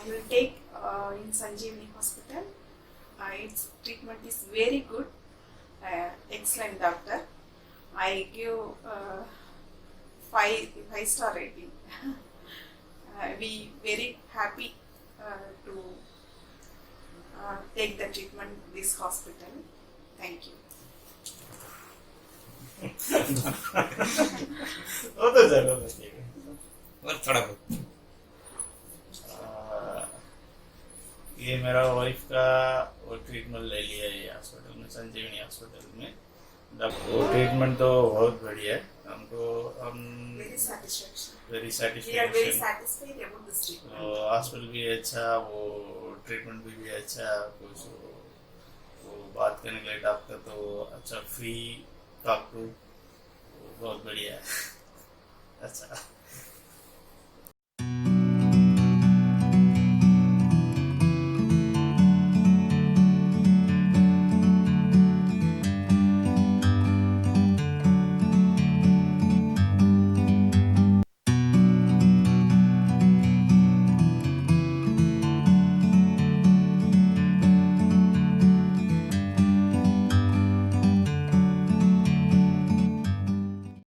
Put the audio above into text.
I will take in Sanjivani hospital. Its treatment is very good. Excellent doctor. I give five-star rating. We very happy to take the treatment this hospital. Thank you. वो तो जरूर बताइएगा। और थोड़ा बहुत ये मेरा wife का वो ट्रीटमेंट ले लिया है ये हॉस्पिटल में, संजीवनी हॉस्पिटल में। वो ट्रीटमेंट तो बहुत बढ़िया है, हमको हम Very satisfaction. Very We are very satisfaction. satisfied about this treatment. Hospital भी अच्छा, वो ट्रीटमेंट भी अच्छा, कुछ वो बात करने के लिए डॉक्टर तो अच्छा, फ्री टॉक टू, बहुत बढ़िया है। अच्छा।